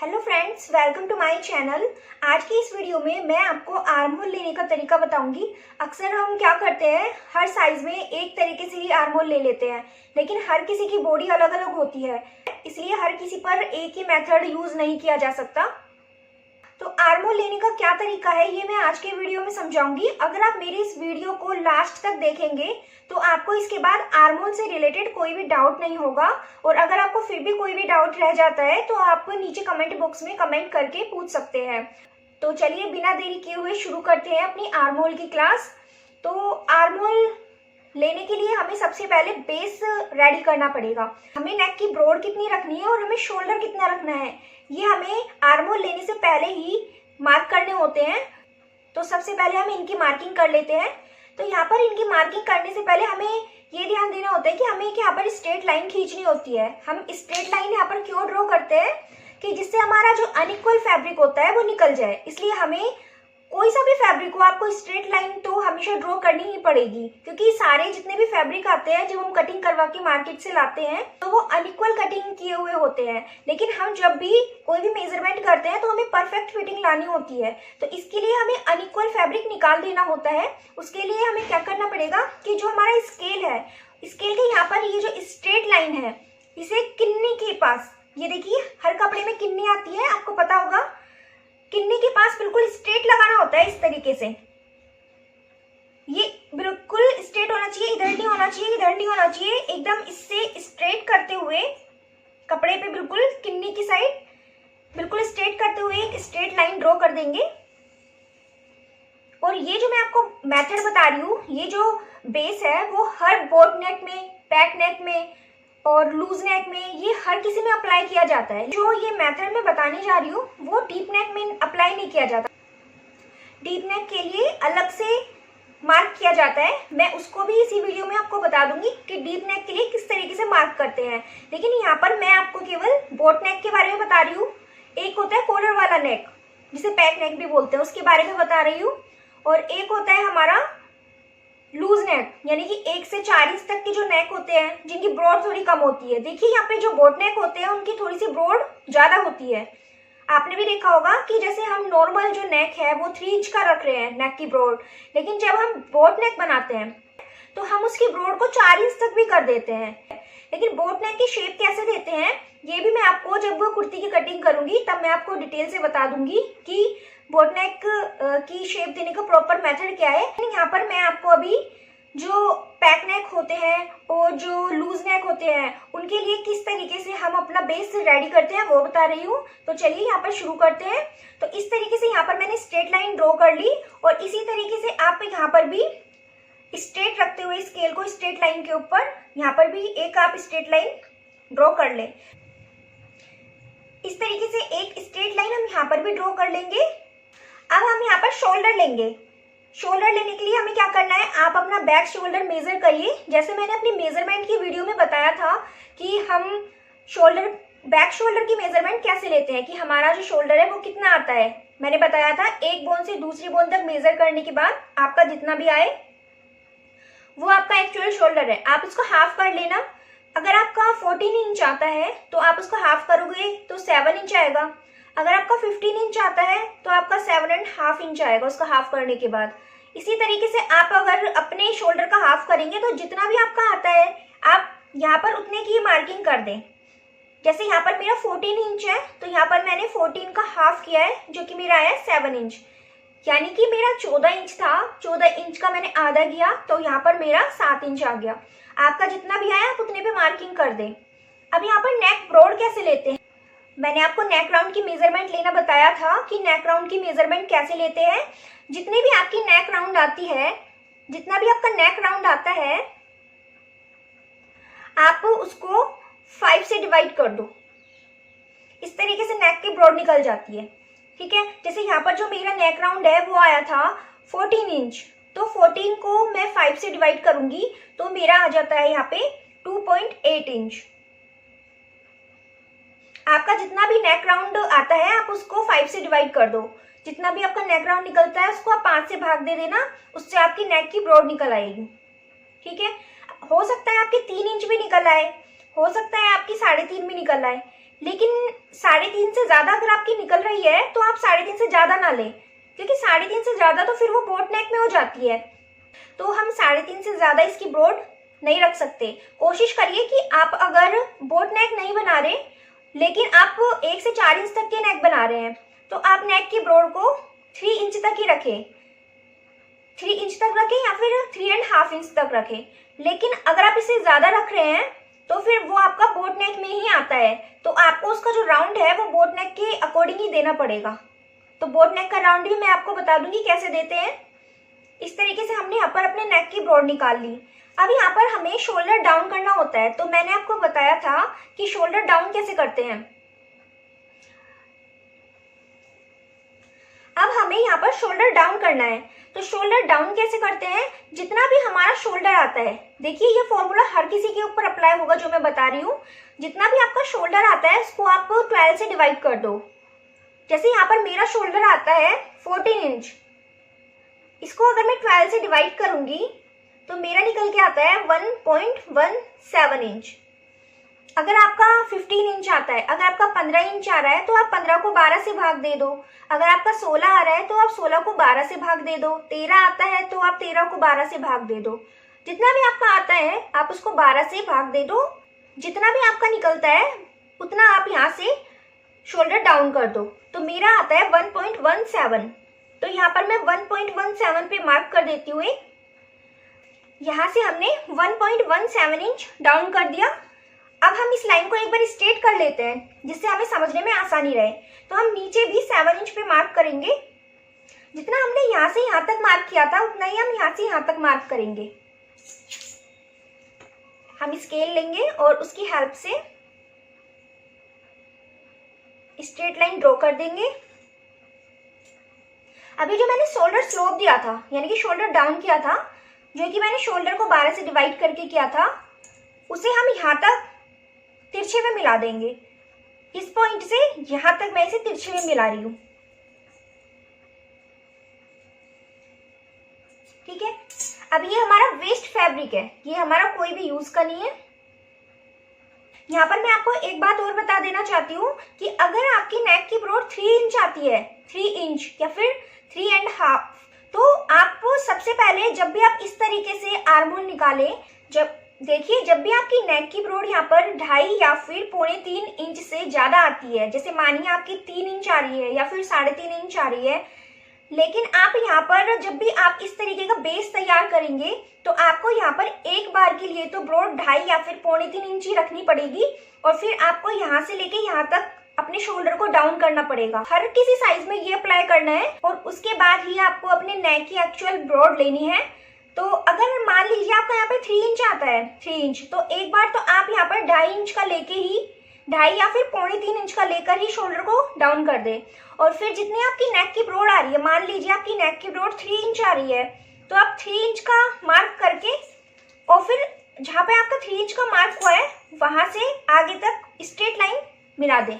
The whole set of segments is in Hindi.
Hello friends, welcome to my channel. आज की इस वीडियो में मैं आपको आर्म होल लेने का तरीका बताऊंगी। अक्सर हम क्या करते हैं, हर साइज में एक तरीके से ही आर्म होल ले लेते हैं, लेकिन हर किसी की बॉडी अलग अलग होती है, इसलिए हर किसी पर एक ही मेथड यूज नहीं किया जा सकता। तो आर्म होल लेने का क्या तरीका है ये मैं आज के वीडियो में समझाऊंगी। अगर आप मेरी इस वीडियो को लास्ट तक देखेंगे तो आपको इसके बाद आर्म होल से रिलेटेड कोई भी डाउट नहीं होगा, और अगर आपको फिर भी कोई भी डाउट रह जाता है तो आप नीचे कमेंट बॉक्स में कमेंट करके पूछ सकते हैं। तो चलिए बिना देरी किए हुए शुरू करते हैं अपनी आर्म होल की क्लास। तो आर्म होल लेने के लिए हमें सबसे पहले बेस रेडी करना पड़ेगा। हमें नेक की ब्रॉड कितनी रखनी है और हमें शोल्डर कितना रखना है, ये हमें आर्म होल लेने से पहले ही मार्क करने होते हैं। तो सबसे पहले हम इनकी मार्किंग कर लेते हैं। तो यहाँ पर इनकी मार्किंग करने से पहले हमें ये ध्यान देना होता है कि हमें यहाँ पर स्ट्रेट लाइन खींचनी होती है। हम स्ट्रेट लाइन यहाँ पर क्यों ड्रॉ करते हैं कि जिससे हमारा जो अनइक्वल फैब्रिक होता है वो निकल जाए। इसलिए हमें कोई सा भी फैब्रिक हो, आपको स्ट्रेट लाइन तो हमेशा ड्रॉ करनी ही पड़ेगी, क्योंकि सारे जितने भी फैब्रिक आते हैं जब हम कटिंग करवा के मार्केट से लाते हैं तो वो अनइक्वल कटिंग किए हुए होते हैं। लेकिन हम जब भी कोई भी मेजरमेंट करते हैं तो हमें परफेक्ट फिटिंग लानी होती है। तो इसके लिए हमें अनइक्वल फैब्रिक निकाल देना होता है। उसके लिए हमें क्या करना पड़ेगा कि जो हमारा स्केल है, स्केल के यहाँ पर ये जो स्ट्रेट लाइन है, इसे किन्नी के पास, ये देखिए हर कपड़े में किन्नी आती है, आपको पता होगा, किन्नी के पास बिल्कुल स्ट्रेट लगाना होता है। इस तरीके से ये बिल्कुल स्ट्रेट होना चाहिए, इधर नहीं होना चाहिए, इधर नहीं होना चाहिए, एकदम इससे स्ट्रेट करते हुए कपड़े पे बिल्कुल किन्नी की साइड बिल्कुल स्ट्रेट करते हुए एक स्ट्रेट लाइन ड्रॉ कर देंगे। और ये जो मैं आपको मेथड बता रही हूँ, ये जो बेस है वो हर बोट नेक में, पैक नेक में और लूज नेक में, ये हर किसी में अप्लाई किया जाता है। जो ये मेथड मैं बताने जा रही हूँ वो डीप नेक में अप्लाई नहीं किया जाता। डीप नेक के लिए अलग से मार्क किया जाता है, मैं उसको भी इसी वीडियो में आपको बता दूंगी कि डीप नेक के लिए किस तरीके से मार्क करते हैं। लेकिन यहाँ पर मैं आपको केवल बोट नेक के बारे में बता रही हूँ। एक होता है कॉलर वाला नेक, जिसे पैक नेक भी बोलते हैं, उसके बारे में बता रही हूँ। और एक होता है हमारा लूज नेक, यानी कि 1 से 4 इंच तक के जो नेक होते हैं जिनकी ब्रॉड थोड़ी कम होती है। देखिए यहाँ पे जो बोट नेक होते हैं उनकी थोड़ी सी ब्रॉड ज्यादा होती है। आपने भी देखा होगा कि जैसे हम नॉर्मल जो नेक है वो 3 इंच का रख रहे हैं नेक की ब्रॉड, लेकिन जब हम बोट नेक बनाते हैं तो हम उसकी ब्रॉड को 4 इंच तक भी कर देते हैं। लेकिन बोट नेक की शेप कैसे देते हैं ये भी मैं आपको जब वो कुर्ती की कटिंग करूंगी तब मैं आपको डिटेल से बता दूंगी कि बोट नेक की शेप देने का प्रॉपर मेथड क्या है। यहाँ पर मैं आपको अभी जो पैक नेक होते हैं और जो लूज नेक होते हैं उनके लिए किस तरीके से हम अपना बेस रेडी करते हैं वो बता रही हूँ। तो चलिए यहाँ पर शुरू करते हैं। तो इस तरीके से यहाँ पर मैंने स्ट्रेट लाइन ड्रॉ कर ली, और इसी तरीके से आप यहाँ पर भी स्ट्रेट रखते हुए स्केल को स्ट्रेट लाइन के ऊपर यहाँ पर भी एक आप स्ट्रेट लाइन ड्रॉ कर लें। इस तरीके से एक स्ट्रेट लाइन हम यहाँ पर भी ड्रॉ कर लेंगे। अब हम यहाँ पर शोल्डर लेंगे। शोल्डर लेने के लिए हमें क्या करना है, आप अपना बैक शोल्डर मेजर करिए। जैसे मैंने अपनी मेजरमेंट की वीडियो में बताया था कि हम बैक शोल्डर की मेजरमेंट कैसे लेते हैं, कि हमारा जो शोल्डर है वो कितना आता है। मैंने बताया था एक बोन से दूसरी बोन तक मेजर करने के बाद आपका जितना भी आए वो आपका एक्चुअल शोल्डर है। आप इसको हाफ कर लेना। अगर आपका 14 इंच आता है तो आप उसको हाफ करोगे तो 7 इंच आएगा। अगर आपका 15 इंच आता है तो आपका 7.5 इंच आएगा उसका हाफ करने के बाद। इसी तरीके से आप अगर अपने शोल्डर का हाफ करेंगे तो जितना भी आपका आता है आप यहाँ पर उतने की मार्किंग कर दें। जैसे यहाँ पर मेरा 14 इंच है तो यहाँ पर मैंने 14 का हाफ किया है, जो कि मेरा आया 7 इंच, यानी कि मेरा 14 इंच था, 14 इंच का मैंने आधा किया तो यहाँ पर मेरा 7 इंच आ गया। आपका जितना भी आया आप उतने पे मार्किंग कर दें। अब यहाँ पर नेक ब्रॉड कैसे लेते हैं, मैंने आपको नेक राउंड की मेजरमेंट लेना बताया था कि नेक राउंड की मेजरमेंट कैसे लेते हैं। जितने भी आपकी नेक राउंड आती है, जितना भी आपका नेक राउंड आता है, आप उसको 5 से डिवाइड कर दो। इस तरीके से नेक की ब्रॉड निकल जाती है। ठीक है, जैसे यहाँ पर जो मेरा नेक राउंड है वो आया था 14 इंच, तो 14 को मैं 5 से डिवाइड करूंगी तो मेरा आ जाता है यहाँ पे 2.8 इंच। आपका जितना भी नेक राउंड आता है आप उसको 5 से डिवाइड कर दो। जितना भी आपका नेक राउंड निकलता है उसको आप 5 से भाग दे देना, उससे आपकी नेक की ब्रॉड निकल आएगी। ठीक है, हो सकता है आपके 3 इंच भी निकल आए, हो सकता है आपकी 3.5 भी निकल आए, लेकिन 3.5 से ज़्यादा अगर आपकी निकल रही है तो आप 3.5 से ज़्यादा ना लें, क्योंकि 3.5 से ज़्यादा तो फिर वो बोट नेक में हो जाती है। तो हम 3.5 से ज़्यादा इसकी ब्रॉड नहीं रख सकते। कोशिश करिए कि आप अगर बोट नेक नहीं बना रहे लेकिन आप 1 से 4 इंच तक के नेक बना रहे हैं तो आप नेक की ब्रॉड को 3 इंच तक ही रखें, 3 इंच तक रखें या फिर 3.5 इंच तक रखें। लेकिन अगर आप इसे ज़्यादा रख रहे हैं तो फिर वो आपका बोट नेक में ही आता है, तो आपको उसका जो राउंड है वो बोट नेक के अकॉर्डिंग ही देना पड़ेगा। तो बोट नेक का राउंड भी मैं आपको बता दूंगी कैसे देते हैं। इस तरीके से हमने यहाँ पर अपने नेक की ब्रॉड निकाल ली। अब यहाँ पर हमें शोल्डर डाउन करना होता है, तो मैंने आपको बताया था कि शोल्डर डाउन कैसे करते हैं। अब हमें यहाँ पर शोल्डर डाउन करना है, तो शोल्डर डाउन कैसे करते हैं, जितना भी हमारा शोल्डर आता है, देखिए ये फॉर्मूला हर किसी के ऊपर अप्लाई होगा जो मैं बता रही हूँ। जितना भी आपका शोल्डर आता है इसको आप 12 से डिवाइड कर दो। जैसे यहाँ पर मेरा शोल्डर आता है 14 इंच, इसको अगर मैं 12 से डिवाइड करूंगी तो मेरा निकल के आता है 1.17 इंच। अगर आपका 15 इंच आता है, अगर आपका 15 इंच आ रहा है तो आप 15 को 12 से भाग दे दो। अगर आपका 16 आ रहा है तो आप 16 को 12 से भाग दे दो। 13 आता है तो आप 13 को 12 से भाग दे दो। जितना भी आपका आता है आप उसको 12 से भाग दे दो। जितना भी आपका निकलता है उतना आप यहाँ से शोल्डर डाउन कर दो। तो मेरा आता है 1.17, तो यहाँ पर मैं 1.17 पे मार्क कर देती हूँ। यहाँ से हमने 1.17 इंच डाउन कर दिया। अब हम इस लाइन को एक बार स्ट्रेट कर लेते हैं जिससे हमें समझने में आसानी रहे। तो हम नीचे भी 7 इंच पे मार्क करेंगे। जितना हमने यहाँ से यहाँ तक मार्क किया था उतना ही हम यहाँ से यहाँ तक मार्क करेंगे। हम स्केल लेंगे और उसकी हेल्प से स्ट्रेट लाइन ड्रॉ कर देंगे। अभी जो मैंने शोल्डर स्लोप दिया था यानी कि शोल्डर डाउन किया था, जो कि मैंने शोल्डर को 12 से डिवाइड करके किया था, उसे हम यहाँ तक तिरछे में मिला देंगे। इस पॉइंट से यहाँ तक मैं इसे तिरछे में मिला रही हूँ। ठीक है, अब ये हमारा वेस्ट फैब्रिक है, ये हमारा कोई भी यूज का नहीं है। यहाँ पर मैं आपको एक बात और बता देना चाहती हूँ कि अगर आपकी नेक की ब्रॉड 3 इंच आती है, 3 इंच या फिर 3.5, तो आप सबसे पहले जब भी आप इस तरीके से आर्म होल निकालें, जब देखिए जब भी आपकी नेक की ब्रॉड यहाँ पर 2.5 या फिर 2.25 इंच से ज्यादा आती है, जैसे मानिए आपकी 3 इंच आ रही है या फिर 3.5 इंच आ रही है, लेकिन आप यहाँ पर जब भी आप इस तरीके का बेस तैयार करेंगे तो आपको यहाँ पर एक बार के लिए तो ब्रॉड 2.5 या फिर 2.25 इंच ही रखनी पड़ेगी और फिर आपको यहाँ से लेके यहाँ तक अपने शोल्डर को डाउन करना पड़ेगा। हर किसी साइज में ये अप्लाई करना है और उसके बाद ही आपको अपने नेक की एक्चुअल ब्रॉड लेनी है। तो अगर मान लीजिए आपका यहाँ पर 3 इंच आता है, 3 इंच, तो एक बार तो आप यहाँ पर 2.5 इंच का लेके ही 2.5 या फिर 2.25 इंच का लेकर ही शोल्डर को डाउन कर दे। और फिर जितनी आपकी नेक की ब्रॉड आ रही है, मान लीजिए आपकी नेक की ब्रॉड 3 इंच आ रही है, तो आप 3 इंच का मार्क करके और फिर जहाँ पे आपका 3 इंच का मार्क हुआ है वहां से आगे तक स्ट्रेट लाइन मिला दें।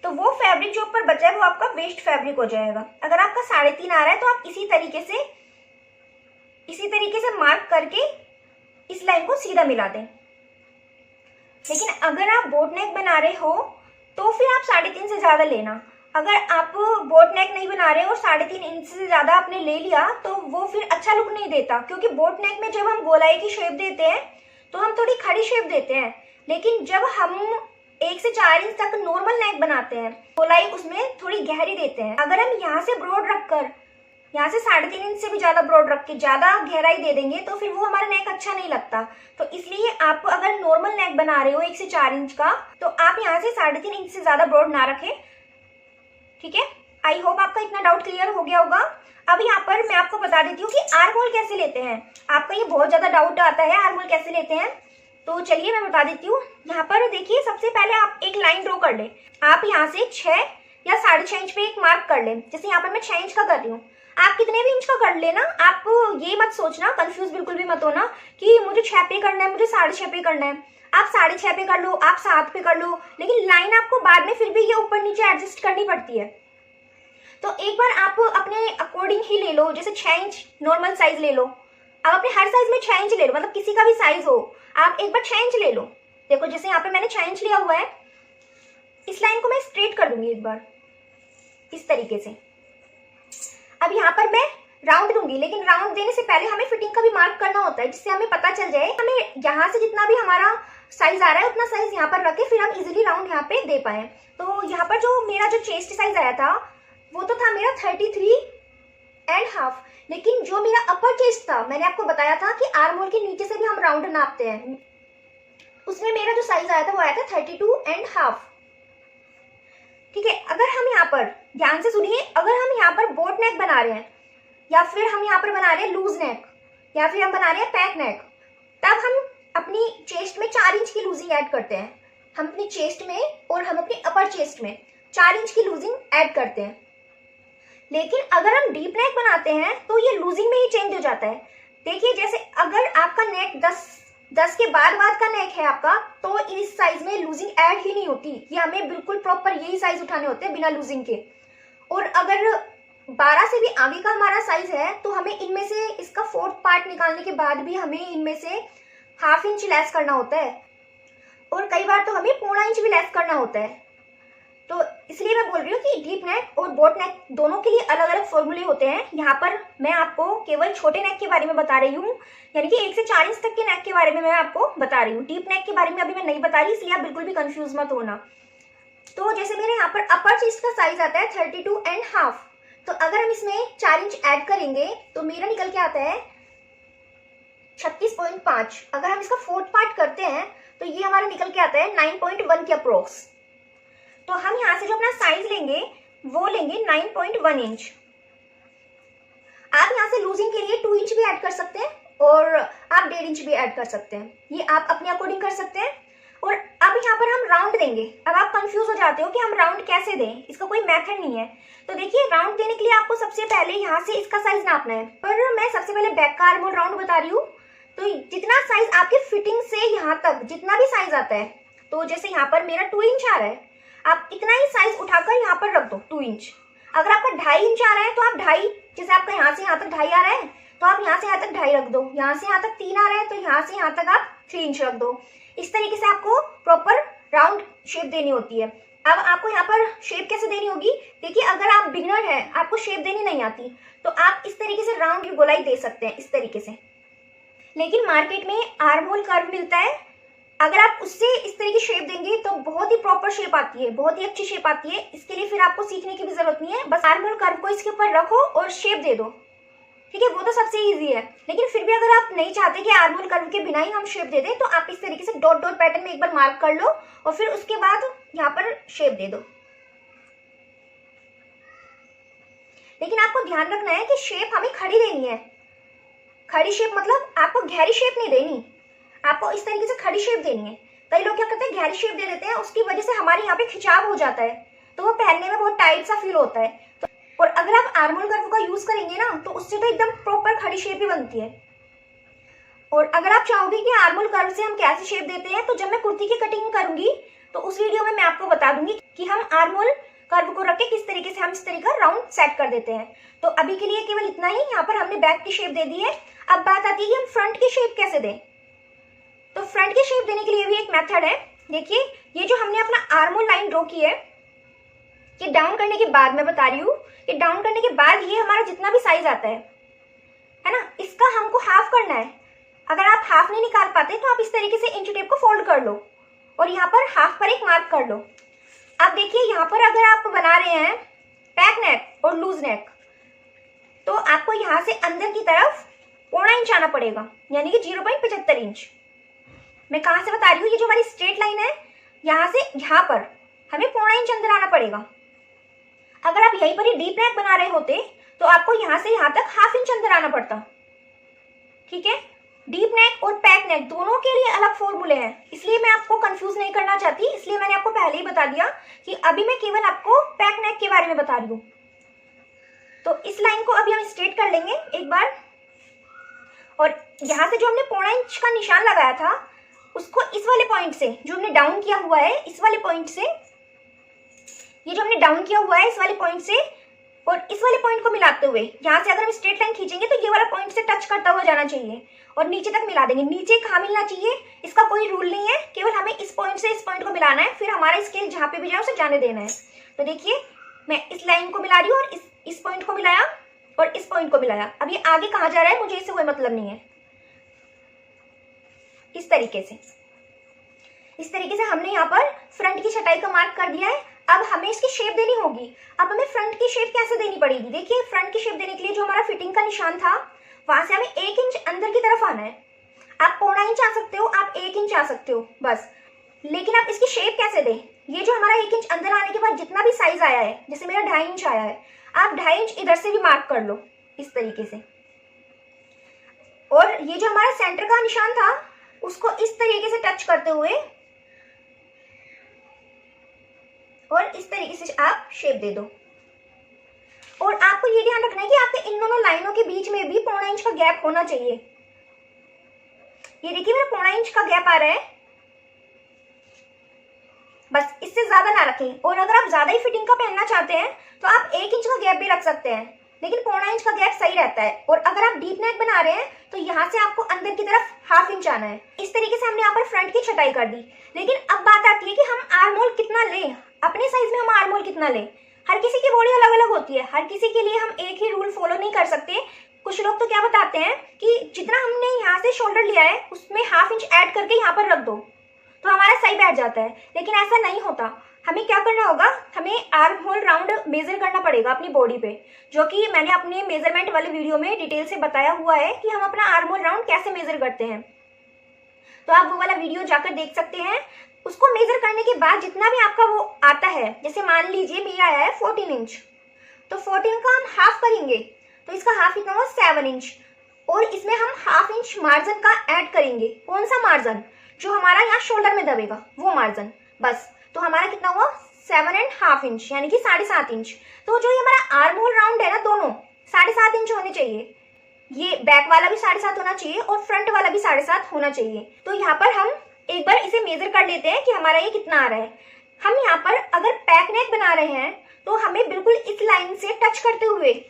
तो वो फैब्रिक जो ऊपर बचा है वो आपका वेस्ट फैब्रिक हो जाएगा। अगर आपका 3.5 आ रहा है तो आप इसी तरीके से मार्क करके इस लाइन को सीधा मिला दें। लेकिन अगर आप बोट नेक बना रहे हो तो फिर आप 3.5 से ज्यादा लेना। अगर आप बोट नेक नहीं बना रहे और 3.5 इंच से ज्यादा आपने ले लिया तो वो फिर अच्छा लुक नहीं देता, क्योंकि बोट नेक में जब हम गोलाई की शेप देते हैं तो हम थोड़ी खड़ी शेप देते हैं, लेकिन जब हम 1 से 4 इंच तक नॉर्मल नेक बनाते हैं गोलाई उसमें थोड़ी गहरी देते हैं। अगर हम यहाँ से ब्रॉड रखकर यहाँ से 3.5 इंच से भी ज्यादा ब्रॉड रख के ज्यादा गहराई दे देंगे तो फिर वो हमारा नेक अच्छा नहीं लगता। तो इसलिए आप अगर नॉर्मल नेक बना रहे हो 1 से 4 इंच का तो आप यहाँ से 3.5 इंच से ज्यादा ब्रॉड ना रखें। ठीक है, आई होप आपका इतना डाउट क्लियर हो गया होगा। अब यहाँ पर मैं आपको बता देती हूँ कि आर्म होल कैसे लेते हैं। आपका ये बहुत ज्यादा डाउट आता है आर्म होल कैसे लेते हैं, तो चलिए मैं बता देती हूँ। यहाँ पर देखिए सबसे पहले आप एक लाइन ड्रॉ कर ले। आप यहाँ से 6 या 6.5 इंच पे एक मार्क कर ले। जैसे यहाँ पर मैं 6 इंच का कर रही हूँ, आप कितने भी इंच का कर लेना। आप ये मत सोचना, कंफ्यूज बिल्कुल भी मत होना कि मुझे 6 पे करना है, मुझे 6.5 पे करना है। आप 6.5 पे कर लो, आप 7 पे कर लो, लेकिन लाइन आपको बाद में फिर भी ये ऊपर नीचे एडजस्ट करनी पड़ती है। तो एक बार आप अपने अकॉर्डिंग ही ले लो। जैसे 6 इंच नॉर्मल साइज ले लो, आप अपने हर साइज में 6 इंच ले लो, मतलब किसी का भी साइज हो आप एक बार 6 इंच ले लो। देखो जैसे यहाँ पे मैंने 6 इंच लिया हुआ है, इस लाइन को मैं स्ट्रेट कर दूंगी एक बार इस तरीके से। अब यहाँ पर मैं राउंड दूंगी, लेकिन राउंड देने से पहले हमें फिटिंग का भी मार्क करना होता है, जिससे हमें पता चल जाए हमें यहाँ से जितना भी हमारा साइज आ रहा है उतना साइज यहाँ पर रख के फिर हम इजीली राउंड यहाँ पे दे पाए। तो यहाँ पर जो मेरा जो चेस्ट साइज आया था वो तो था मेरा 33.5, लेकिन जो मेरा अपर चेस्ट था, मैंने आपको बताया था कि आर्म होल के नीचे से भी हम राउंड नापते हैं, उसमें मेरा जो साइज आया था वो आया था 32.5। ठीक है, अगर हम यहाँ पर ध्यान से सुनिए, अगर हम यहाँ पर बोट नेक बना रहे हैं या फिर हम यहाँ पर बना रहे हैं लूज नेक या फिर हम बना रहे हैं पैक नेक, तब हम अपनी चेस्ट में 4 इंच की लूजिंग ऐड करते हैं। हम अपनी चेस्ट में और हम अपनी अपर चेस्ट में 4 इंच की लूजिंग ऐड करते हैं। लेकिन अगर हम डीप नेक बनाते हैं तो ये लूजिंग में ही चेंज हो जाता है। देखिए, जैसे अगर आपका नेक 10 के बाद का नेक है आपका, तो इस साइज में लूजिंग ऐड ही नहीं होती। ये हमें बिल्कुल प्रॉपर यही साइज उठाने होते हैं बिना लूजिंग के। और अगर 12 से भी आगे का हमारा साइज है तो हमें इनमें से इसका 4th पार्ट निकालने के बाद भी हमें इनमें से ½ इंच लेस करना होता है, और कई बार तो हमें 1.25 इंच भी लेस करना होता है। तो इसलिए मैं बोल रही हूँ कि डीप नेक और बोट नेक दोनों के लिए अलग अलग फॉर्मूले होते हैं। यहाँ पर मैं आपको केवल छोटे नेक के बारे में बता रही हूँ, यानी कि 1 से 4 इंच तक के नेक के बारे में मैं आपको बता रही हूँ। डीप नेक के बारे में अभी मैं नहीं बता रही, इसलिए आप बिल्कुल भी कंफ्यूज मत होना। तो जैसे मेरे यहाँ पर अपर चेस्ट का साइज आता है 32.5, तो अगर हम इसमें 4 इंच ऐड करेंगे तो मेरा निकल के आता है 36.5। अगर हम इसका 4th पार्ट करते हैं तो ये हमारा निकल के आता है 9.1 के अप्रोक्स। तो हम यहाँ से जो अपना साइज लेंगे वो लेंगे 9.1 इंच। आप यहाँ से लूजिंग के लिए 2 इंच भी ऐड कर सकते हैं और आप 1.5 इंच भी ऐड कर सकते हैं, ये आप अपने अकॉर्डिंग कर सकते हैं। और अब यहाँ पर हम राउंड देंगे। अब आप कंफ्यूज हो जाते हो कि हम राउंड कैसे दें, इसका कोई मेथड नहीं है। तो देखिए, राउंड देने के लिए आपको सबसे पहले यहाँ से इसका साइज नापना है, पर मैं सबसे पहले बैक का आर्म होल राउंड बता रही हूँ। तो जितना साइज आपके फिटिंग से यहाँ तक जितना भी साइज आता है, तो जैसे यहाँ पर मेरा 2 इंच आ रहा है, आप इतना ही साइज उठाकर यहाँ पर रख दो 2 इंच। अगर आपका 2.5 इंच आ रहा है तो आप 2.5, जैसे आपका यहाँ से यहाँ तक 2.5 आ रहा है तो आप यहाँ से यहाँ तक 2.5 रख दो। यहाँ से यहाँ तक 3 आ रहा है तो यहाँ से यहाँ तक आप 3 इंच रख दो। इस तरीके से आपको प्रॉपर राउंड शेप देनी होती है। अब आपको यहाँ पर शेप कैसे देनी होगी, देखिए, अगर आप बिगनर हैं, आपको शेप देनी नहीं आती, तो आप इस तरीके से राउंड की गोलाई दे सकते हैं इस तरीके से। लेकिन मार्केट में आर्म होल कर्व मिलता है, अगर आप उससे इस तरह की शेप देंगे तो बहुत ही प्रॉपर शेप आती है, बहुत ही अच्छी शेप आती है। इसके लिए फिर आपको सीखने की भी जरूरत नहीं है, बस आर्म होल कर्व को इसके ऊपर रखो और शेप दे दो। ठीक है, वो तो सबसे इजी है। लेकिन फिर भी अगर आप नहीं चाहते कि आर्म होल कर्व के बिना ही हम शेप दे दें, तो आप इस तरीके से डॉट डॉट पैटर्न में एक बार मार्क कर लो और फिर उसके बाद यहाँ पर शेप दे दो। लेकिन आपको ध्यान रखना है कि शेप हमें खड़ी देनी है। खड़ी शेप मतलब आपको गहरी शेप नहीं देनी, आपको इस तरीके से खड़ी शेप देनी है। कई लोग क्या करते हैं, गहरी शेप दे देते हैं, उसकी वजह से हमारे यहाँ पे खिंचाव हो जाता है, तो वो पहनने में बहुत टाइट सा फील होता है। तो और अगर आप आर्म होल कर्व का यूज करेंगे ना, तो उससे तो एकदम प्रॉपर खड़ी शेप ही बनती है। और अगर आप चाहोगे कि आर्म होल कर्व से हम कैसे शेप देते हैं, तो जब मैं कुर्ती की कटिंग करूंगी तो उस वीडियो में मैं आपको बता दूंगी कि हम आर्म होल कर्व को रख के किस तरीके से हम इस तरीके का राउंड सेट कर देते हैं। तो अभी के लिए केवल इतना ही। यहाँ पर हमने बैक की शेप दे दी है। अब बात आती है कि हम फ्रंट की शेप कैसे दें। तो फ्रंट की शेप देने के लिए भी एक मेथड है। देखिए, ये जो हमने अपना आर्म होल लाइन ड्रॉ की है, ये डाउन करने के बाद मैं बता रही हूँ, ये डाउन करने के बाद ये हमारा जितना भी साइज आता है ना, इसका हमको हाफ करना है। अगर आप हाफ नहीं निकाल पाते तो आप इस तरीके से इंच टेप को फोल्ड कर लो और यहाँ पर हाफ पर एक मार्क कर लो। अब देखिए, यहाँ पर अगर आप बना रहे हैं पैक नेक और लूज नेक, तो आपको यहाँ से अंदर की तरफ 1.25 इंच आना पड़ेगा, यानी कि 0.75 इंच। मैं कहाँ से बता रही हूँ, ये जो हमारी स्ट्रेट लाइन है, यहाँ से यहाँ पर हमें 1.25 इंच अंदर आना पड़ेगा। अगर आप यहीं पर ही डीप नेक बना रहे होते तो आपको यहाँ से यहाँ तक ½ इंच अंदर आना पड़ता। ठीक है, डीप नेक और पैक नेक दोनों के लिए अलग फॉर्मूले हैं, इसलिए मैं आपको कंफ्यूज नहीं करना चाहती, इसलिए मैंने आपको पहले ही बता दिया कि अभी मैं केवल आपको पैक नेक के बारे में बता रही हूँ। तो इस लाइन को अभी हम स्ट्रेट कर लेंगे एक बार, और यहाँ से जो हमने 1.25 इंच का निशान लगाया था, उसको इस वाले पॉइंट से जो हमने डाउन किया हुआ है, इस वाले पॉइंट से, ये जो हमने डाउन किया हुआ है इस वाले पॉइंट से और इस वाले पॉइंट को मिलाते हुए यहाँ से अगर हम स्ट्रेट लाइन खींचेंगे तो ये वाला पॉइंट से टच करता हुआ जाना चाहिए और नीचे तक मिला देंगे। नीचे कहाँ मिलना चाहिए इसका कोई रूल नहीं है, केवल हमें इस पॉइंट से इस पॉइंट को मिलाना है, फिर हमारा स्केल जहाँ पे भी जाए उसे जाने देना है। तो देखिए मैं इस लाइन को मिला रही हूँ और इस पॉइंट को मिलाया और इस पॉइंट को मिलाया। अब ये आगे कहाँ जा रहा है मुझे इससे कोई मतलब नहीं है। इस तरीके से हमने यहाँ पर फ्रंट की छटाई का मार्क कर दिया है। अब हमें इसकी शेप देनी होगी। अब हमें फ्रंट की शेप कैसे देनी पड़ेगी, देखिए फ्रंट की शेप देने के लिए जो हमारा फिटिंग का निशान था वहां से हमें 1 इंच अंदर की तरफ आना है। आप 0.25 इंच आ सकते हो, आप 1 इंच आ सकते हो बस। लेकिन आप इसकी शेप कैसे दें, ये जो हमारा 1 इंच अंदर आने के बाद जितना भी साइज आया है, जैसे मेरा 2.5 इंच आया है, आप 2.5 इंच इधर से भी मार्क कर लो इस तरीके से। और ये जो हमारा सेंटर का निशान था उसको इस तरीके से टच करते हुए और इस तरीके से आप शेप दे दो। और आपको ये ध्यान रखना है कि आपके इन दोनों लाइनों के बीच में भी 0.25 इंच का गैप होना चाहिए। ये देखिए मेरा 0.25 इंच का गैप आ रहा है, बस इससे ज्यादा ना रखें। और अगर आप ज्यादा ही फिटिंग का पहनना चाहते हैं तो आप 1 इंच का गैप भी रख सकते हैं, लेकिन 0.25 इंच का गैप सही रहता है। और अगर आप डीप नेक बना रहे हैं तो यहाँ से आपको अंदर की तरफ 1/2 इंच आना है। इस तरीके से हमने यहाँ पर फ्रंट की छटाई कर दी। लेकिन अब बात आती है कि हम आर्म होल कितना लें, अपने साइज में हम आर्म होल कितना लें। हर किसी की बॉडी अलग अलग होती है, हर किसी के लिए हम एक ही रूल फॉलो नहीं कर सकते। कुछ लोग तो क्या बताते हैं कि जितना हमने यहाँ से शोल्डर लिया है उसमें 1/2 इंच ऐड करके यहाँ पर रख दो तो हमारा सही बैठ जाता है, लेकिन ऐसा नहीं होता। हमें क्या करना होगा, हमें आर्म होल राउंड मेजर करना पड़ेगा अपनी बॉडी पे, जो कि मैंने अपने मेजरमेंट वाले वीडियो में डिटेल से बताया हुआ है कि हम अपना आर्म होल राउंड कैसे मेजर करते हैं। तो आप वो वाला वीडियो जाकर देख सकते हैं। उसको मेजर करने के बाद जितना भी आपका वो आता है, जैसे मान लीजिए मेरा आया है 14 इंच, तो 14 का हम हाफ करेंगे तो इसका हाफ कितना हुआ 7 इंच। और इसमें हम 1/2 इंच मार्जिन का ऐड करेंगे। कौन सा मार्जिन, जो हमारा यहाँ शोल्डर में दबेगा वो मार्जिन, बस। तो हमारा कितना हुआ 7.5 इंच, यानी कि 7.5 इंच। तो जो ये हमारा आर्म होल राउंड है ना, दोनों 7.5 इंच होने चाहिए। ये बैक वाला भी 7.5 होना चाहिए और फ्रंट वाला भी 7.5 होना चाहिए। तो यहाँ पर हम एक बार इसे मेजर कर लेते हैं कि हमारा ये कितना आ रहा है। हम यहाँ पर अगर पैक नेक बना रहे हैं तो हमें बिल्कुल इस लाइन से टच करते हुए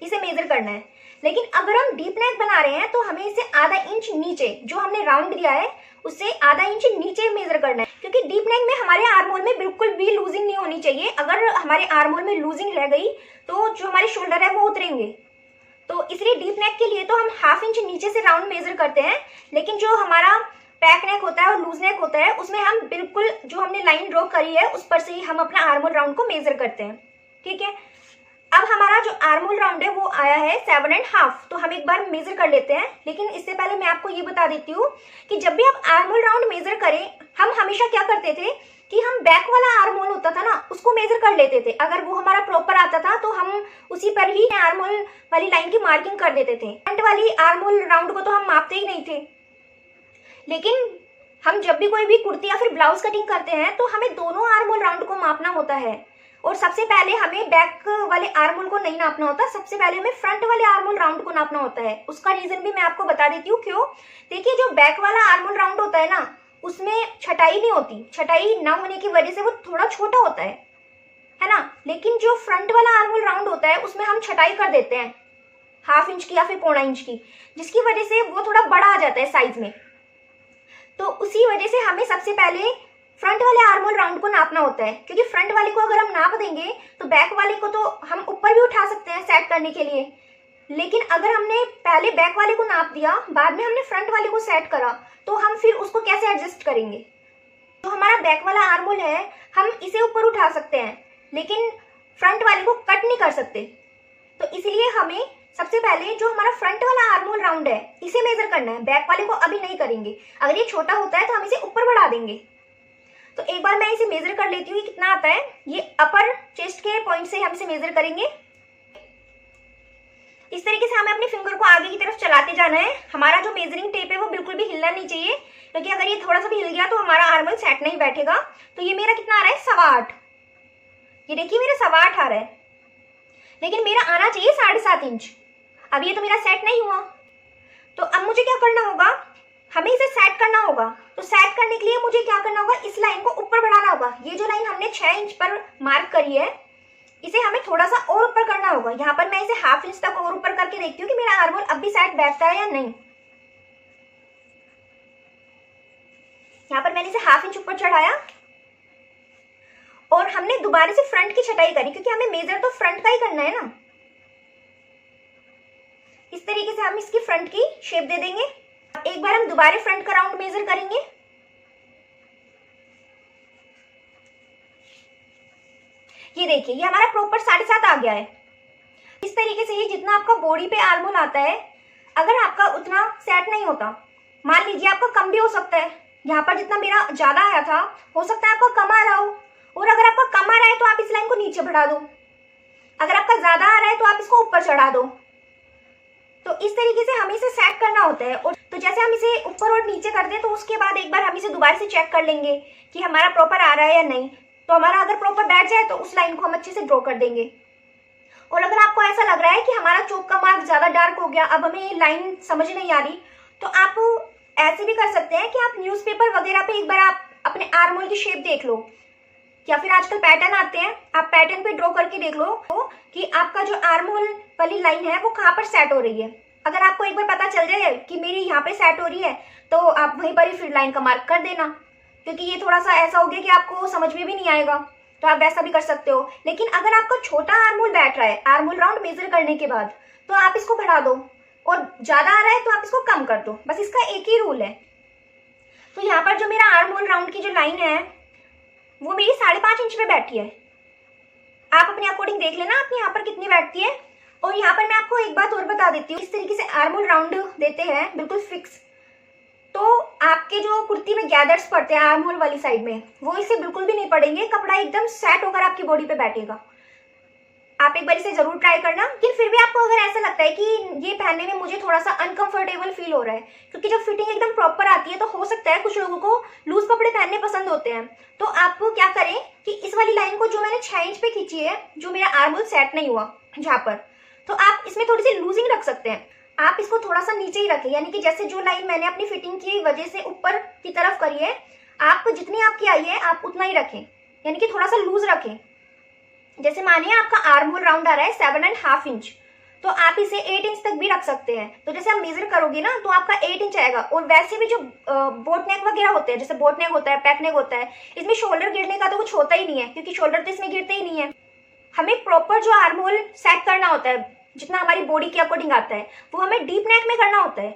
इसे मेजर करना है। लेकिन अगर हम डीप नेक बना रहे हैं तो हमें इसे ½ इंच नीचे, जो हमने राउंड दिया है उससे ½ इंच नीचे मेजर करना है, क्योंकि डीप नेक में हमारे आर्म होल में बिल्कुल भी लूजिंग नहीं होनी चाहिए। अगर हमारे आर्म होल में लूजिंग रह गई तो जो हमारे शोल्डर है वो उतरेंगे। तो इसलिए डीप नेक के लिए तो हम 1/2 इंच नीचे से राउंड मेजर करते हैं, लेकिन जो हमारा पैक नेक होता है और लूज नेक होता है उसमें हम बिल्कुल जो हमने लाइन ड्रॉ करी है उस पर से ही हम अपना आर्म होल राउंड को मेजर करते हैं। ठीक है, अब हमारा जो आर्म होल राउंड है वो आया है 7.5। तो हम एक बार मेजर कर लेते हैं। लेकिन इससे पहले मैं आपको ये बता देती हूँ कि जब भी आप आर्म होल राउंड मेजर करें, हम हमेशा क्या करते थे कि हम बैक वाला आर्म होल होता था ना उसको मेजर कर लेते थे। अगर वो हमारा प्रॉपर आता था तो हम उसी पर ही आर्म होल वाली लाइन की मार्किंग कर देते थे। फ्रंट वाली आर्म होल राउंड को तो हम मापते ही नहीं थे। लेकिन हम जब भी कोई भी कुर्ती या फिर ब्लाउज कटिंग करते हैं तो हमें दोनों आर्म होल राउंड को मापना होता है। और सबसे पहले हमें बैक वाले आर्म होल को नहीं नापना होता, सबसे पहले हमें फ्रंट वाले आर्म होल राउंड को नापना होता है। उसका रीजन भी मैं आपको बता देती हूँ क्यों। देखिए जो बैक वाला आर्म होल राउंड होता है ना उसमें छटाई नहीं होती, छटाई ना होने की वजह से वो थोड़ा छोटा होता है ना। लेकिन जो फ्रंट वाला आर्म होल राउंड होता है उसमें हम छटाई कर देते हैं 1/2 इंच की या फिर 0.25 इंच की, जिसकी वजह से वो थोड़ा बड़ा आ जाता है साइज में। तो उसी वजह से हमें सबसे पहले फ्रंट वाले आर्म होल राउंड को नापना होता है, क्योंकि फ्रंट वाले को अगर हम नाप देंगे तो बैक वाले को तो हम ऊपर भी उठा सकते हैं सेट करने के लिए। लेकिन अगर हमने पहले बैक वाले को नाप दिया, बाद में हमने फ्रंट वाले को सेट करा, तो हम फिर उसको कैसे एडजस्ट करेंगे। तो हमारा बैक वाला आर्म होल है हम इसे ऊपर उठा सकते हैं, लेकिन फ्रंट वाले को कट नहीं कर सकते। तो इसलिए हमें सबसे पहले जो हमारा फ्रंट वाला आर्म होल राउंड है इसे मेजर करना है, बैक वाले को अभी नहीं करेंगे। अगर ये छोटा होता है तो हम इसे ऊपर बढ़ा देंगे। तो एक बार मैं इसे मेजर कर लेती हूँ कितना आता है। ये अपर चेस्ट के पॉइंट से हम इसे मेजर करेंगे। इस तरीके से हमें अपने फिंगर को आगे की तरफ चलाते जाना है। हमारा जो मेजरिंग टेप है वो बिल्कुल भी हिलना नहीं चाहिए, क्योंकि अगर ये थोड़ा सा भी हिल गया तो हमारा आर्म होल सेट नहीं बैठेगा। तो ये मेरा कितना आ रहा है 8.25। ये देखिए मेरा 8.25 आ रहा है, लेकिन मेरा आना चाहिए 7.5 इंच। अब ये तो मेरा सेट नहीं हुआ, तो अब मुझे क्या करना होगा, हमें इसे सेट करना होगा। तो सेट करने के लिए मुझे क्या करना होगा, इस लाइन को ऊपर बढ़ाना होगा। ये जो लाइन हमने 6 इंच पर मार्क करी है इसे हमें थोड़ा सा और ऊपर करना होगा। यहाँ पर मैं इसे ½ इंच तक और ऊपर करके देखती हूँ कि मेरा आर्म होल अब भी सेट बैठता है या नहीं। यहाँ पर मैंने इसे ½ इंच ऊपर चढ़ाया और हमने दोबारा से फ्रंट की छटाई करी, क्योंकि हमें मेजर तो फ्रंट का ही करना है ना। इस तरीके से हम इसकी फ्रंट की शेप दे देंगे। एक बार हम दोबारा फ्रंट का राउंड मेजर करेंगे। ये देखिए, ये हमारा प्रॉपर 7.5 आ गया है। इस तरीके से ये जितना आपका बॉडी पे आर्म होल आता है, अगर आपका उतना सेट नहीं होता, मान लीजिए आपका कम भी हो सकता है। यहाँ पर जितना मेरा ज्यादा आया था, हो सकता है आपका कम आ रहा हो। और अगर आपका कम आ रहा है तो आप इस लाइन को नीचे बढ़ा दो, अगर आपका ज्यादा आ रहा है तो आप इसको ऊपर चढ़ा दो। तो इस तरीके से हमें इसे सेट करना होता है। और तो जैसे हम इसे ऊपर और नीचे कर दें, तो उसके बाद एक बार हम इसे दोबारा से चेक कर लेंगे कि हमारा प्रॉपर आ रहा है या नहीं। तो हमारा अगर प्रॉपर बैठ जाए तो उस लाइन को हम अच्छे से ड्रॉ कर देंगे। और अगर आपको ऐसा लग रहा है कि हमारा चौक का मार्क ज्यादा डार्क हो गया, अब हमें लाइन समझ नहीं आ रही, तो आप ऐसे भी कर सकते हैं कि आप न्यूज़पेपर वगैरह पे एक बार आप अपने आर्म होल की शेप देख लो, या फिर आजकल पैटर्न आते हैं, आप पैटर्न पे ड्रॉ करके देख लो कि आपका जो आर्म होल वाली लाइन है वो कहाँ पर सेट हो रही है। अगर आपको एक बार पता चल जाए कि मेरी यहाँ पे सेट हो रही है, तो आप वहीं पर ही फिर लाइन का मार्क कर देना, क्योंकि ये थोड़ा सा ऐसा हो गया कि आपको समझ में भी नहीं आएगा। तो आप वैसा भी कर सकते हो। लेकिन अगर आपका छोटा आर्म होल बैठ रहा है आर्म होल राउंड मेजर करने के बाद, तो आप इसको बढ़ा दो, और ज्यादा आ रहा है तो आप इसको कम कर दो। बस इसका एक ही रूल है। तो यहाँ पर जो मेरा आर्म होल राउंड की जो लाइन है वो मेरी 5.5 इंच पे बैठी है। आप अपने अकॉर्डिंग देख लेना आपने यहाँ पर कितनी बैठती है। और यहाँ पर मैं आपको एक बात और बता देती हूँ, इस तरीके से आर्म होल राउंड देते हैं बिल्कुल फिक्स, तो आपके जो कुर्ती में गैदर्स पड़ते हैं आर्म होल वाली साइड में, वो इससे बिल्कुल भी नहीं पड़ेंगे। कपड़ा एकदम सेट होकर आपकी बॉडी पे बैठेगा। आप एक बार इसे जरूर ट्राई करना। लेकिन फिर भी आपको अगर ऐसा लगता है कि ये पहनने में मुझे थोड़ा सा अनकंफर्टेबल फील हो रहा है, क्योंकि जब फिटिंग एकदम प्रॉपर आती है, तो हो सकता है कुछ लोगों को लूज कपड़े पहनने पसंद होते हैं। तो आप क्या करें कि इस वाली लाइन को जो मैंने 6 इंच पे खींची है, जो मेरा आर्म होल सेट नहीं हुआ जहाँ पर, तो आप इसमें थोड़ी सी लूजिंग रख सकते हैं। आप इसको थोड़ा सा नीचे ही रखें, यानी कि जैसे जो लाइन मैंने अपनी फिटिंग की वजह से ऊपर की तरफ करी है, आप जितनी आपकी आई है आप उतना ही रखें, यानी कि थोड़ा सा लूज रखें। जैसे मानिए आपका आर्म होल राउंड आ रहा है 7.5 इंच, तो आप इसे 8 इंच तक भी रख सकते हैं। तो जैसे आप मेजर करोगे ना, तो आपका 8 इंच आएगा। और वैसे भी जो बोट नेक वगैरह होते हैं, जैसे बोट नेक होता है, पैक नेक होता है, इसमें शोल्डर गिरने का तो कुछ होता ही नहीं है, क्योंकि शोल्डर तो इसमें गिरते ही नहीं है। हमें प्रॉपर जो आर्म होल सेट करना होता है, जितना हमारी बॉडी के अकॉर्डिंग आता है, वो हमें डीप नेक में करना होता है।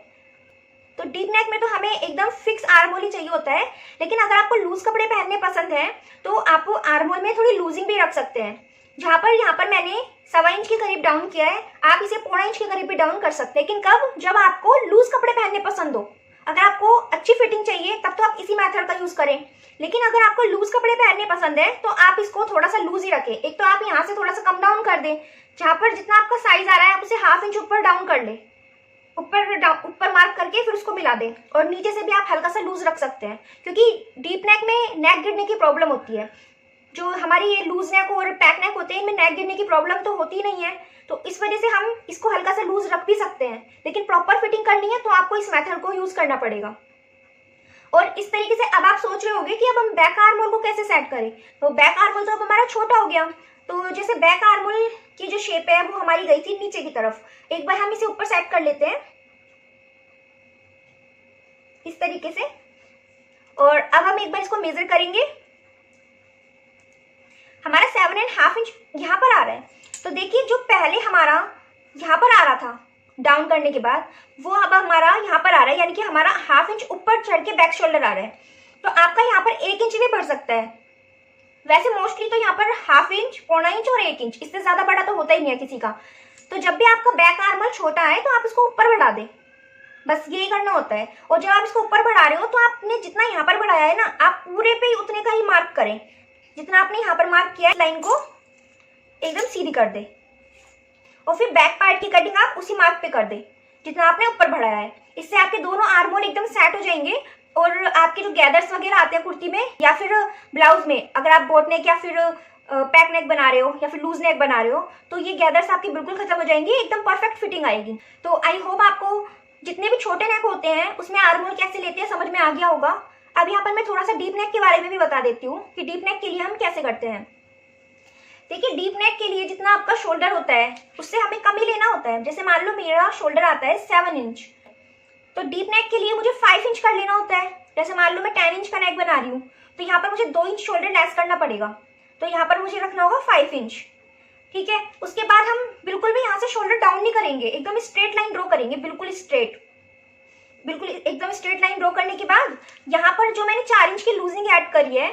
तो डीप नेक में तो हमें एकदम फिक्स आर्म होल ही चाहिए होता है। लेकिन अगर आपको लूज कपड़े पहनने पसंद है, तो आप आर्म होल में थोड़ी लूजिंग भी रख सकते हैं। यहाँ पर मैंने 1.25 इंच के करीब डाउन किया है, आप इसे 1.25 इंच के करीब भी डाउन कर सकते हैं। लेकिन कब? जब आपको लूज कपड़े पहनने पसंद हो। अगर आपको अच्छी फिटिंग चाहिए तब तो आप इसी मेथड का यूज करें। लेकिन अगर आपको लूज कपड़े पहनने पसंद है, तो आप इसको थोड़ा सा लूज ही रखें। एक तो आप यहाँ से थोड़ा सा कम डाउन कर दें, जहाँ पर जितना आपका साइज आ रहा है आप उसे ½ इंच ऊपर डाउन कर ले, ऊपर मार्क करके फिर उसको मिला दें। और नीचे से भी आप हल्का सा लूज रख सकते हैं, क्योंकि डीप नेक में नेक गिरने की प्रॉब्लम होती है। जो हमारी ये लूज नेक और पैक नेक होते हैं, इनमें नेक गिरने की प्रॉब्लम तो होती नहीं है। तो इस वजह से हम इसको हल्का सा लूज रख भी सकते हैं। लेकिन प्रॉपर फिटिंग करनी है तो आपको इस मेथड को यूज करना पड़ेगा। और इस तरीके से अब आप सोच रहे होंगे कि अब हम बैक आर्म होल को कैसे सेट करें। तो बैक आर्म होल तो अब हमारा छोटा हो गया। तो जैसे बैक आर्म होल की जो शेप है वो हमारी गई थी नीचे की तरफ, एक बार हम इसे ऊपर सेट कर लेते हैं इस तरीके से। और अब हम एक बार इसको मेजर करेंगे। हमारा 7.5 इंच यहाँ पर आ रहा है। तो देखिए, जो पहले हमारा यहाँ पर आ रहा था डाउन करने के बाद, वो अब हमारा यहाँ पर आ रहा है, यानी कि हमारा ½ इंच ऊपर चढ़ के बैक शोल्डर आ रहा है। तो आपका यहाँ पर 1 इंच भी बढ़ सकता है। वैसे मोस्टली तो यहाँ पर ½ इंच, 1.25 इंच और 1 इंच, इससे ज्यादा बड़ा तो होता ही नहीं है किसी का। तो जब भी आपका बैक आर्म होल छोटा है तो आप इसको ऊपर बढ़ा दें, बस यही करना होता है। और जब आप इसको ऊपर बढ़ा रहे हो, तो आपने जितना यहाँ पर बढ़ाया है ना, आप पूरे पे उतने का ही मार्क करें। जितना आपने यहाँ पर मार्क किया है, लाइन को एकदम सीधी कर दे। और फिर बैक पार्ट की कटिंग आप उसी मार्क पे कर दे जितना आपने ऊपर बढ़ाया है। इससे आपके दोनों आर्म होल एकदम सेट हो जाएंगे। और आपके जो गैदर्स वगैरह आते हैं कुर्ती में या फिर ब्लाउज में, अगर आप बोट नेक या फिर पैक नेक बना रहे हो या फिर लूज नेक बना रहे हो, तो ये गैदर्स आपकी बिल्कुल खत्म हो जाएंगी, एकदम परफेक्ट फिटिंग आएगी। तो आई होप आपको जितने भी छोटे नेक होते हैं उसमें आर्म होल कैसे लेते हैं समझ में आ गया होगा। अब यहाँ पर मैं थोड़ा सा डीप नेक के बारे में भी बता देती हूँ कि डीप नेक के लिए हम कैसे करते हैं। देखिए डीप नेक के लिए जितना आपका शोल्डर होता है उससे हमें कम ही लेना होता है। जैसे मान लो मेरा शोल्डर आता है 7 इंच, तो डीप नेक के लिए मुझे 5 इंच कर लेना होता है। जैसे मान लो मैं 10 इंच का नेक बना रही हूँ, तो यहाँ पर मुझे 2 इंच शोल्डर लेस करना पड़ेगा, तो यहाँ पर मुझे रखना होगा 5 इंच। ठीक है, उसके बाद हम बिल्कुल भी यहाँ से शोल्डर डाउन नहीं करेंगे, एकदम स्ट्रेट लाइन ड्रॉ करेंगे, बिल्कुल स्ट्रेट, बिल्कुल एकदम स्ट्रेट लाइन ड्रॉ करने के बाद यहाँ पर जो मैंने 4 इंच की लूजिंग ऐड करी है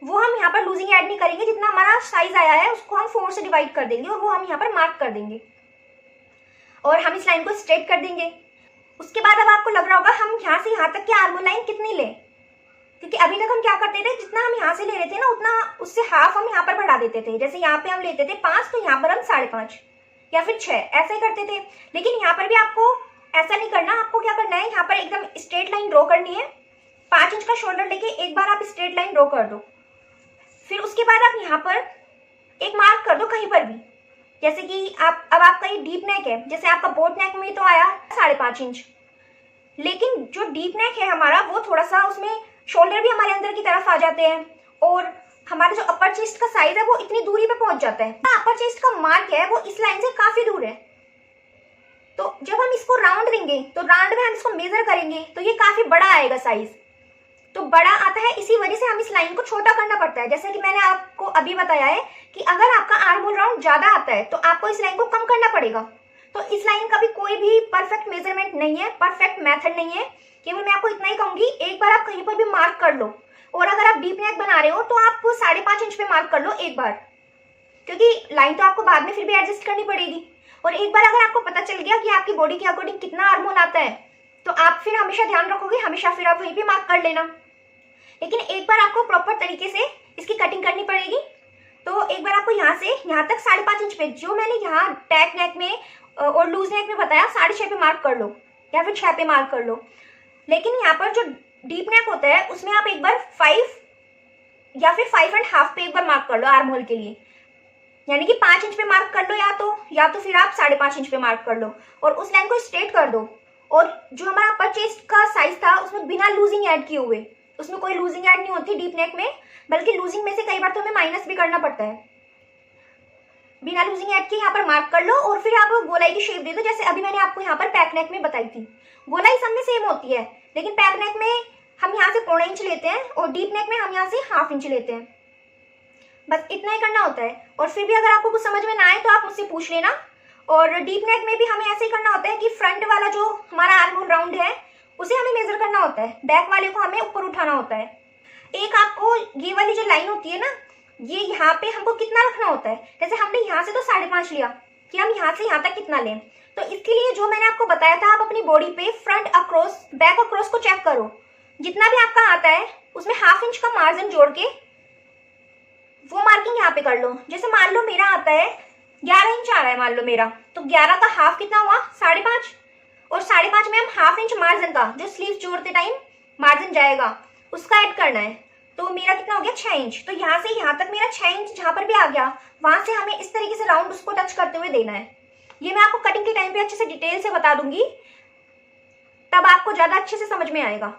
वो हम यहाँ पर लूजिंग ऐड नहीं करेंगे। जितना हमारा साइज आया है उसको हम 4 से डिवाइड कर देंगे और वो हम यहाँ पर मार्क कर देंगे और हम इस लाइन को स्ट्रेट कर देंगे। उसके बाद अब आपको लग रहा होगा हम यहाँ से यहाँ तक की आर्मोल लाइन कितनी लें, क्योंकि अभी तक हम क्या करते थे, जितना हम यहाँ से ले रहे थे ना उतना उससे हाफ हम यहाँ पर बढ़ा देते थे। जैसे यहाँ पे हम लेते थे 5, तो यहाँ पर हम 5.5 या फिर 6 ऐसे ही करते थे। लेकिन यहाँ पर भी आपको ऐसा नहीं करना, आपको क्या करना है, यहाँ पर एकदम स्ट्रेट लाइन ड्रॉ करनी है। 5 इंच का शोल्डर लेके एक बार आप स्ट्रेट लाइन ड्रॉ कर दो, फिर उसके बाद आप यहाँ पर एक मार्क कर दो कहीं पर भी। जैसे कि अब आपका ये डीप नेक है, जैसे आपका बोट नेक में तो आया 5.5 इंच, लेकिन जो डीप नेक है हमारा वो थोड़ा सा उसमें शोल्डर भी हमारे अंदर की तरफ आ जाते हैं और हमारा जो अपर चेस्ट का साइज है वो इतनी दूरी पे पहुंच जाता है। अपर चेस्ट का मार्क है वो इस लाइन से काफी दूर है, तो जब हम इसको राउंड देंगे तो राउंड में हम इसको मेजर करेंगे तो ये काफी बड़ा आएगा साइज। तो बड़ा आता है, इसी वजह से हम इस लाइन को छोटा करना पड़ता है। जैसे कि मैंने आपको अभी बताया है कि अगर आपका आर्म होल राउंड ज्यादा आता है तो आपको इस लाइन को कम करना पड़ेगा। तो इस लाइन का भी कोई भी परफेक्ट मेजरमेंट नहीं है, परफेक्ट मेथड नहीं है। केवल मैं आपको इतना ही कहूंगी, एक बार आप कहीं पर भी मार्क कर लो, और अगर आप डीप नेक बना रहे हो तो आप 5.5 इंच पे मार्क कर लो एक बार, क्योंकि लाइन तो आपको बाद में फिर भी एडजस्ट करनी पड़ेगी। और एक बार अगर आपको पता चल गया कि आपकी बॉडी के अकॉर्डिंग कितना आर्म होल आता है तो आप फिर हमेशा ध्यान रखोगे, हमेशा फिर आप वहीं पे मार्क कर लेना। लेकिन एक बार आपको प्रॉपर तरीके से इसकी कटिंग करनी पड़ेगी। तो एक बार आपको यहाँ से यहाँ तक 5.5 इंच पे, जो मैंने यहाँ टैक नेक में और लूज नेक में बताया 6.5 पे मार्क कर लो या फिर 6 पे मार्क कर लो। लेकिन यहाँ पर जो डीप नेक होता है उसमें आप एक बार 5 या फिर 5.5 पे एक बार मार्क कर लो आर्म होल के लिए, यानी कि 5 इंच पे मार्क कर लो या तो फिर आप 5.5 इंच पे मार्क कर लो और उस लाइन को स्ट्रेट कर दो। और जो हमारा अपर चेस्ट का साइज था उसमें बिना लूजिंग ऐड किए हुए, उसमें कोई लूजिंग ऐड नहीं होती डीप नेक में, बल्कि लूजिंग में से कई बार तो हमें माइनस भी करना पड़ता है। बिना लूजिंग ऐड के यहाँ पर मार्क कर लो और फिर आप गोलाई की शेप दे दो, जैसे अभी मैंने आपको यहाँ पर पैक नेक में बताई थी। गोलाई सब में सेम होती है, लेकिन पैक नेक में हम यहाँ से 1.25 इंच लेते हैं और डीप नेक में हम यहाँ से 1/2 इंच लेते हैं। बस इतना ही करना होता है। और फिर भी अगर आपको कुछ समझ में ना आए तो आप मुझसे पूछ लेना। और डीप नेक में भी हमें ऐसे ही करना होता है कि फ्रंट वाला जो हमारा आर्म होल राउंड है उसे हमें मेजर करना होता है, बैक वाले को हमें ऊपर उठाना होता है। एक आपको ये वाली जो लाइन होती है ना, ये यहाँ पे हमको कितना रखना होता है। जैसे हमने यहाँ से तो 5.5 लिया कि हम यहाँ से यहाँ तक कितना लें, तो इसके लिए जो मैंने आपको बताया था, आप अपनी बॉडी पे फ्रंट अक्रॉस बैक अक्रॉस को चेक करो, जितना भी आपका आता है उसमें 1/2 इंच का मार्जिन जोड़ के वो मार्किंग यहाँ पे कर लो। जैसे मान लो मेरा आता है 11 इंच आ रहा है मान लो मेरा, तो 11 का हाफ कितना हुआ 5.5, और 5.5 में हम 1/2 इंच मार्जिन का जो स्लीव जोड़ते टाइम मार्जिन जाएगा उसका ऐड करना है, तो मेरा कितना हो गया 6 इंच। तो यहाँ से यहाँ तक मेरा 6 इंच जहाँ पर भी आ गया, वहां से हमें इस तरीके से राउंड उसको टच करते हुए देना है। ये मैं आपको कटिंग के टाइम पे अच्छे से डिटेल से बता दूंगी, तब आपको ज्यादा अच्छे से समझ में आएगा।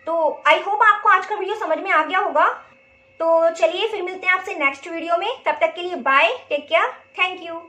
तो आई होप आपको आज का वीडियो समझ में आ गया होगा। तो चलिए फिर मिलते हैं आपसे नेक्स्ट वीडियो में, तब तक के लिए bye, take care, thank you.